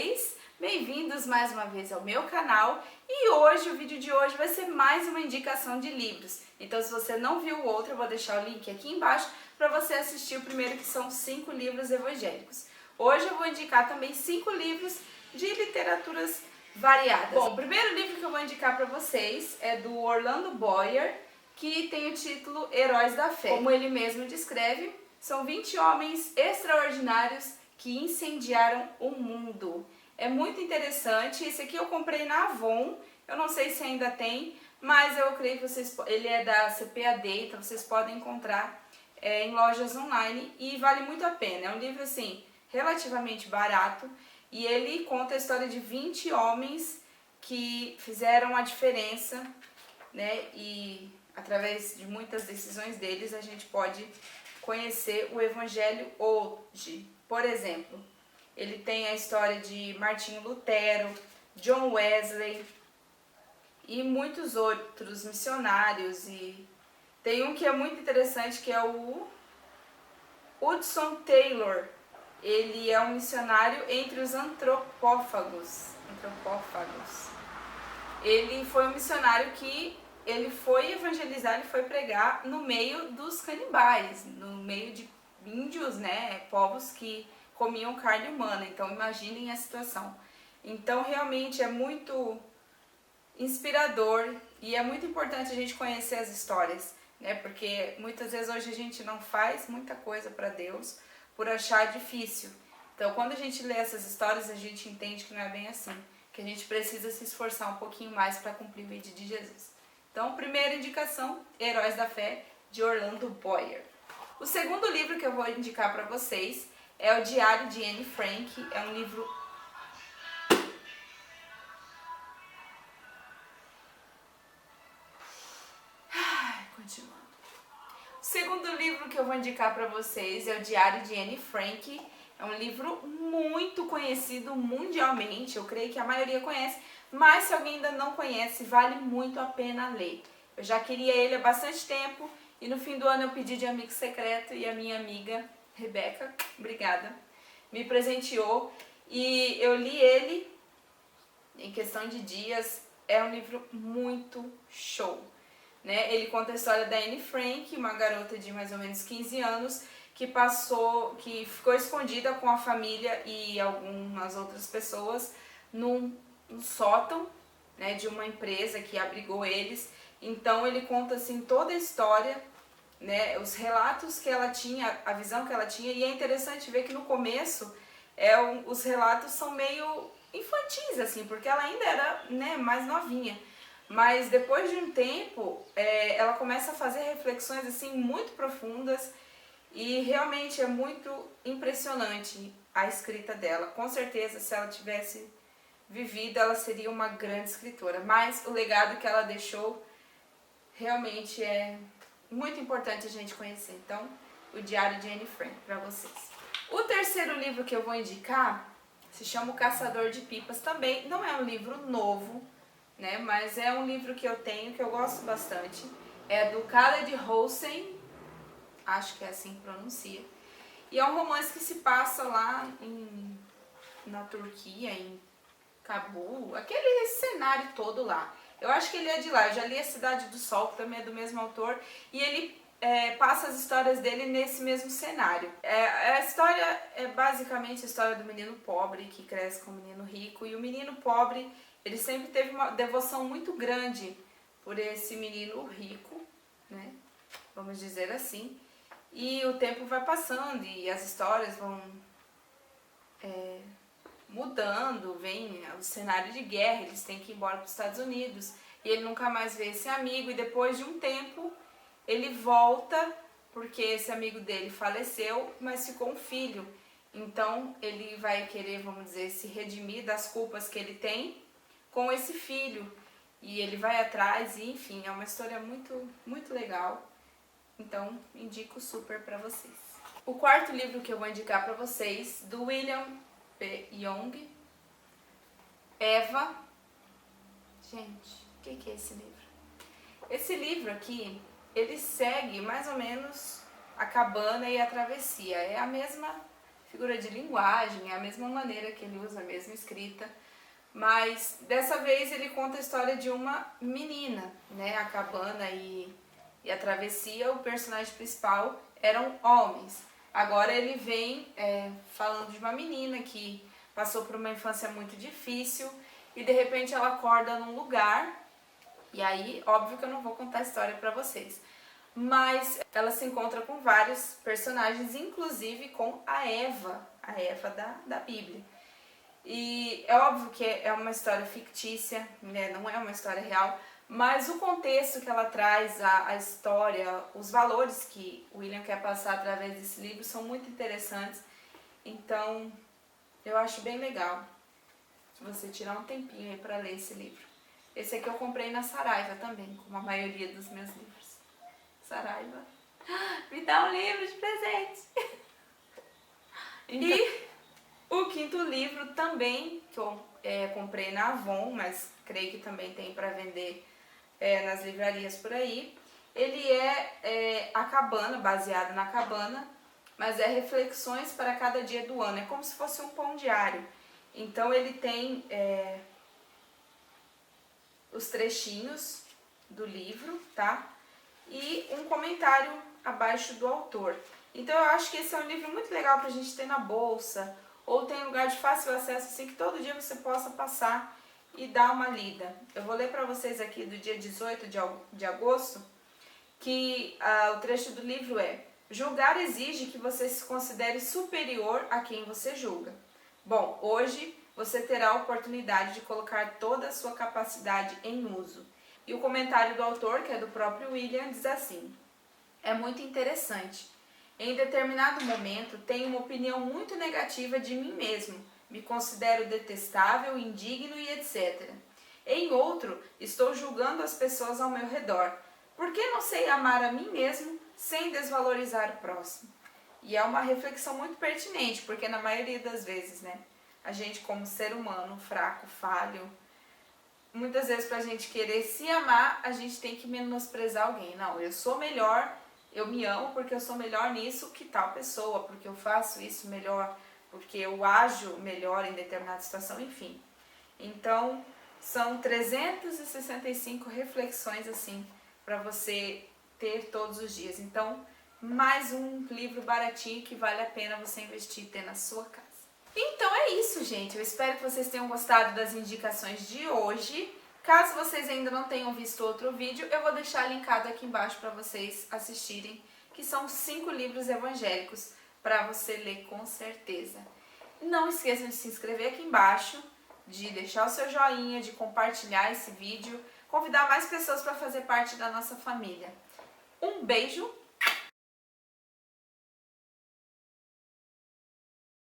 vocês? Bem-vindos mais uma vez ao meu canal e hoje, o vídeo de hoje vai ser mais uma indicação de livros. Então se você não viu o outro, eu vou deixar o link aqui embaixo para você assistir o primeiro, que são 5 livros evangélicos. Hoje eu vou indicar também 5 livros de literaturas variadas. Bom, o primeiro livro que eu vou indicar para vocês é do Orlando Boyer, que tem o título Heróis da Fé. Como ele mesmo descreve, são 20 homens extraordinários que incendiaram o mundo. É muito interessante. Esse aqui eu comprei na Avon, eu não sei se ainda tem, mas eu creio que ele é da CPAD, então vocês podem encontrar em lojas online e vale muito a pena. É um livro assim, relativamente barato e ele conta a história de 20 homens que fizeram a diferença, né? E através de muitas decisões deles a gente pode conhecer o Evangelho hoje. Por exemplo, ele tem a história de Martinho Lutero, John Wesley e muitos outros missionários. E tem um que é muito interessante, que é o Hudson Taylor. Ele é um missionário entre os antropófagos. Ele foi um missionário que ele foi evangelizar, ele foi pregar no meio dos canibais, no meio de índios, né, povos que comiam carne humana. Então imaginem a situação. Então realmente é muito inspirador e é muito importante a gente conhecer as histórias, né? Porque muitas vezes hoje a gente não faz muita coisa para Deus por achar difícil. Então quando a gente lê essas histórias a gente entende que não é bem assim, que a gente precisa se esforçar um pouquinho mais para cumprir o vídeo de Jesus. Então, primeira indicação, Heróis da Fé, de Orlando Boyer. O segundo livro que eu vou indicar para vocês é o Diário de Anne Frank. É um livro continuando. O segundo livro que eu vou indicar para vocês é o Diário de Anne Frank. É um livro muito conhecido mundialmente, eu creio que a maioria conhece, mas se alguém ainda não conhece, vale muito a pena ler. Eu já queria ele há bastante tempo e no fim do ano eu pedi de amigo secreto e a minha amiga Rebeca, obrigada, me presenteou e eu li ele em questão de dias. É um livro muito show, né? Ele conta a história da Anne Frank, uma garota de mais ou menos 15 anos que ficou escondida com a família e algumas outras pessoas num sótão, né, de uma empresa que abrigou eles. Então ele conta assim toda a história, né, os relatos que ela tinha, a visão que ela tinha, e é interessante ver que no começo os relatos são meio infantis, assim, porque ela ainda era, né, mais novinha. Mas depois de um tempo, ela começa a fazer reflexões assim muito profundas e realmente é muito impressionante a escrita dela. Com certeza, se ela tivesse vivido, ela seria uma grande escritora. Mas o legado que ela deixou realmente é muito importante a gente conhecer. Então, o Diário de Anne Frank para vocês. O terceiro livro que eu vou indicar se chama O Caçador de Pipas. Também não é um livro novo, né? Mas é um livro que eu tenho, que eu gosto bastante. É do Khaled Hossein, acho que é assim que pronuncia. E é um romance que se passa lá na Turquia, em Cabul, aquele cenário todo lá. Eu acho que ele é de lá. Eu já li A Cidade do Sol, que também é do mesmo autor, e ele passa as histórias dele nesse mesmo cenário. A história é basicamente a história do menino pobre que cresce com o menino rico, e o menino pobre, ele sempre teve uma devoção muito grande por esse menino rico, né? Vamos dizer assim. E o tempo vai passando e as histórias vão mudando, vem o cenário de guerra, eles têm que ir embora para os Estados Unidos e ele nunca mais vê esse amigo, e depois de um tempo ele volta porque esse amigo dele faleceu, mas ficou um filho. Então ele vai querer, vamos dizer, se redimir das culpas que ele tem com esse filho, e ele vai atrás e, enfim, é uma história muito, muito legal. Então, indico super para vocês. O quarto livro que eu vou indicar para vocês, do William P. Young, Eva. Gente, o que é esse livro? Esse livro aqui, ele segue mais ou menos a cabana e a travessia. É a mesma figura de linguagem, é a mesma maneira que ele usa, a mesma escrita. Mas dessa vez ele conta a história de uma menina, né? A cabana e a travessia, o personagem principal eram homens. Agora ele vem falando de uma menina que passou por uma infância muito difícil e de repente ela acorda num lugar, e aí óbvio que eu não vou contar a história pra vocês, mas ela se encontra com vários personagens, inclusive com a Eva da Bíblia. E é óbvio que é uma história fictícia, né? Não é uma história real, mas o contexto que ela traz, a história, os valores que o William quer passar através desse livro são muito interessantes. Então, eu acho bem legal você tirar um tempinho aí para ler esse livro. Esse aqui eu comprei na Saraiva também, como a maioria dos meus livros. Saraiva, me dá um livro de presente! E o quinto livro também, que eu comprei na Avon, mas creio que também tem para vender nas livrarias por aí. Ele é A Cabana, baseado na Cabana, mas é reflexões para cada dia do ano. É como se fosse um pão diário. Então ele tem os trechinhos do livro, tá? E um comentário abaixo do autor. Então eu acho que esse é um livro muito legal pra gente ter na bolsa, ou tem um lugar de fácil acesso, assim, que todo dia você possa passar e dar uma lida. Eu vou ler pra vocês aqui do dia 18 de agosto, que o trecho do livro é: julgar exige que você se considere superior a quem você julga. Bom, hoje você terá a oportunidade de colocar toda a sua capacidade em uso. E o comentário do autor, que é do próprio William, diz assim: é muito interessante. Em determinado momento, tenho uma opinião muito negativa de mim mesmo. Me considero detestável, indigno e etc. Em outro, estou julgando as pessoas ao meu redor. Por que não sei amar a mim mesmo sem desvalorizar o próximo? E é uma reflexão muito pertinente, porque na maioria das vezes, né, a gente como ser humano fraco, falho, muitas vezes pra gente querer se amar, a gente tem que menosprezar alguém. Não, eu sou melhor, eu me amo porque eu sou melhor nisso que tal pessoa, porque eu faço isso melhor, porque eu ajo melhor em determinada situação, enfim. Então, são 365 reflexões assim para você ter todos os dias. Então, mais um livro baratinho que vale a pena você investir e ter na sua casa. Então é isso, gente. Eu espero que vocês tenham gostado das indicações de hoje. Caso vocês ainda não tenham visto outro vídeo, eu vou deixar linkado aqui embaixo para vocês assistirem, que são 5 livros evangélicos para você ler com certeza. Não esqueçam de se inscrever aqui embaixo, de deixar o seu joinha, de compartilhar esse vídeo, convidar mais pessoas para fazer parte da nossa família. Um beijo